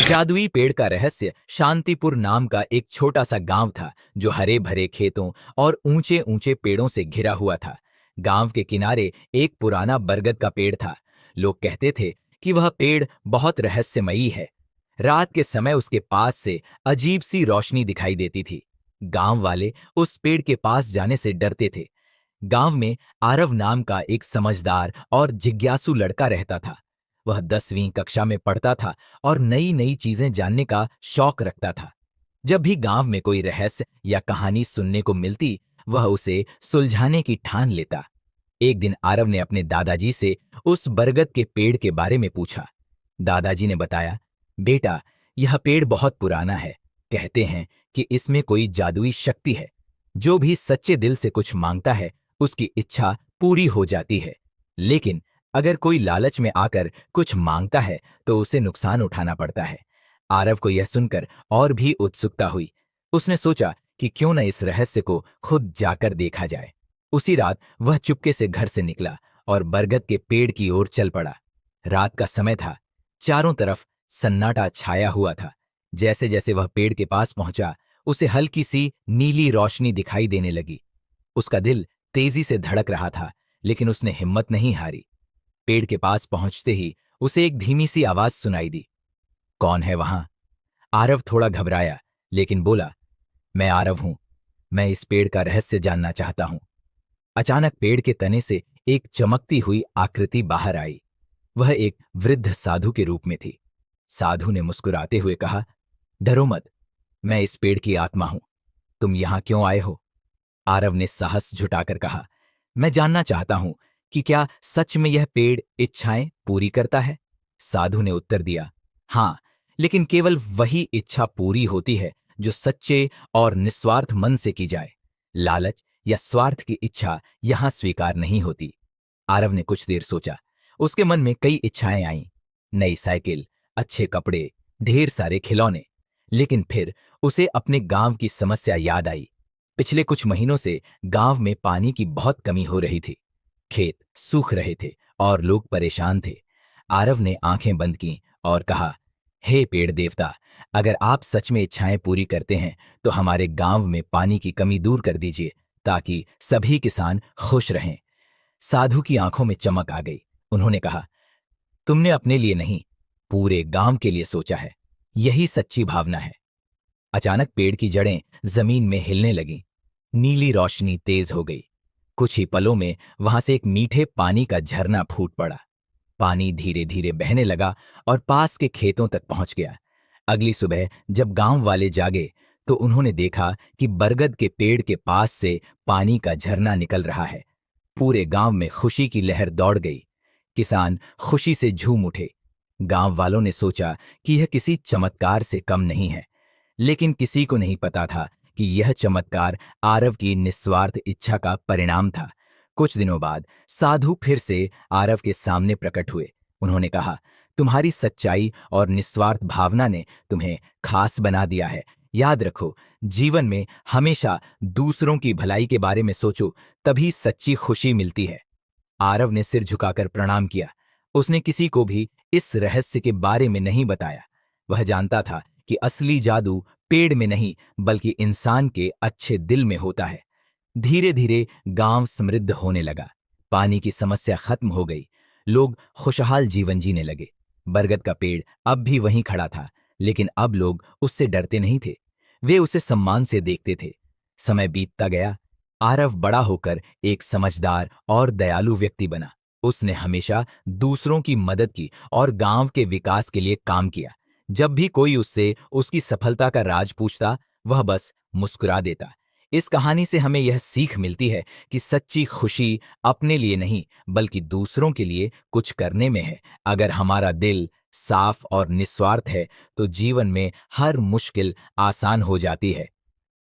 जादुई पेड़ का रहस्य। शांतिपुर नाम का एक छोटा सा गांव था जो हरे भरे खेतों और ऊंचे ऊंचे पेड़ों से घिरा हुआ था। गांव के किनारे एक पुराना बरगद का पेड़ था। लोग कहते थे कि वह पेड़ बहुत रहस्यमयी है। रात के समय उसके पास से अजीब सी रोशनी दिखाई देती थी। गांव वाले उस पेड़ के पास जाने से डरते थे। गांव में आरव नाम का एक समझदार और जिज्ञासु लड़का रहता था। वह 10वीं कक्षा में पढ़ता था और नई नई चीजें जानने का शौक रखता था। जब भी गांव में कोई रहस्य या कहानी सुनने को मिलती, वह उसे सुलझाने की ठान लेता। एक दिन आरव ने अपने दादाजी से उस बरगद के पेड़ के बारे में पूछा। दादाजी ने बताया, बेटा, यह पेड़ बहुत पुराना है। कहते हैं कि इसमें कोई जादुई शक्ति है। जो भी सच्चे दिल से कुछ मांगता है, उसकी इच्छा पूरी हो जाती है। लेकिन अगर कोई लालच में आकर कुछ मांगता है तो उसे नुकसान उठाना पड़ता है। आरव को यह सुनकर और भी उत्सुकता हुई। उसने सोचा कि क्यों न इस रहस्य को खुद जाकर देखा जाए। उसी रात वह चुपके से घर से निकला और बरगद के पेड़ की ओर चल पड़ा। रात का समय था। चारों तरफ सन्नाटा छाया हुआ था। जैसे जैसे वह पेड़ के पास पहुंचा, उसे हल्की सी नीली रोशनी दिखाई देने लगी। उसका दिल तेजी से धड़क रहा था, लेकिन उसने हिम्मत नहीं हारी। पेड़ के पास पहुंचते ही उसे एक धीमी सी आवाज सुनाई दी। कौन है वहां? आरव थोड़ा घबराया, लेकिन बोला, मैं आरव हूं। मैं इस पेड़ का रहस्य जानना चाहता हूं। अचानक पेड़ के तने से एक चमकती हुई आकृति बाहर आई। वह एक वृद्ध साधु के रूप में थी। साधु ने मुस्कुराते हुए कहा, डरो मत, मैं इस पेड़ की आत्मा हूं। तुम यहां क्यों आए हो? आरव ने साहस जुटाकर कहा, मैं जानना चाहता हूं कि क्या सच में यह पेड़ इच्छाएं पूरी करता है? साधु ने उत्तर दिया, हां, लेकिन केवल वही इच्छा पूरी होती है जो सच्चे और निस्वार्थ मन से की जाए। लालच या स्वार्थ की इच्छा यहां स्वीकार नहीं होती। आरव ने कुछ देर सोचा। उसके मन में कई इच्छाएं आईं। नई साइकिल, अच्छे कपड़े, ढेर सारे खिलौने। लेकिन फिर उसे अपने गांव की समस्या याद आई। पिछले कुछ महीनों से गांव में पानी की बहुत कमी हो रही थी। खेत सूख रहे थे और लोग परेशान थे। आरव ने आंखें बंद की और कहा, हे पेड़ देवता, अगर आप सच में इच्छाएं पूरी करते हैं तो हमारे गांव में पानी की कमी दूर कर दीजिए, ताकि सभी किसान खुश रहें। साधु की आंखों में चमक आ गई। उन्होंने कहा, तुमने अपने लिए नहीं, पूरे गांव के लिए सोचा है। यही सच्ची भावना है। अचानक पेड़ की जड़ें जमीन में हिलने लगीं। नीली रोशनी तेज हो गई। कुछ ही पलों में वहां से एक मीठे पानी का झरना फूट पड़ा। पानी धीरे धीरे बहने लगा और पास के खेतों तक पहुंच गया। अगली सुबह जब गांव वाले जागे तो उन्होंने देखा कि बरगद के पेड़ के पास से पानी का झरना निकल रहा है। पूरे गांव में खुशी की लहर दौड़ गई। किसान खुशी से झूम उठे। गांव वालों ने सोचा कि यह किसी चमत्कार से कम नहीं है, लेकिन किसी को नहीं पता था कि यह चमत्कार आरव की निस्वार्थ इच्छा का परिणाम था। कुछ दिनों बाद साधु फिर से आरव के सामने प्रकट हुए। उन्होंने कहा, तुम्हारी सच्चाई और निस्वार्थ भावना ने तुम्हें खास बना दिया है। याद रखो, जीवन में हमेशा दूसरों की भलाई के बारे में सोचो, तभी सच्ची खुशी मिलती है। आरव ने सिर झुकाकर प्रणाम किया। उसने किसी को भी इस रहस्य के बारे में नहीं बताया। वह जानता था कि असली जादू पेड़ में नहीं, बल्कि इंसान के अच्छे दिल में होता है। धीरे धीरे गांव समृद्ध होने लगा। पानी की समस्या खत्म हो गई। लोग खुशहाल जीवन जीने लगे। बरगद का पेड़ अब भी वहीं खड़ा था, लेकिन अब लोग उससे डरते नहीं थे। वे उसे सम्मान से देखते थे। समय बीतता गया। आरव बड़ा होकर एक समझदार और दयालु व्यक्ति बना। उसने हमेशा दूसरों की मदद की और गांव के विकास के लिए काम किया। जब भी कोई उससे उसकी सफलता का राज पूछता, वह बस मुस्कुरा देता। इस कहानी से हमें यह सीख मिलती है कि सच्ची खुशी अपने लिए नहीं, बल्कि दूसरों के लिए कुछ करने में है। अगर हमारा दिल साफ और निस्वार्थ है तो जीवन में हर मुश्किल आसान हो जाती है।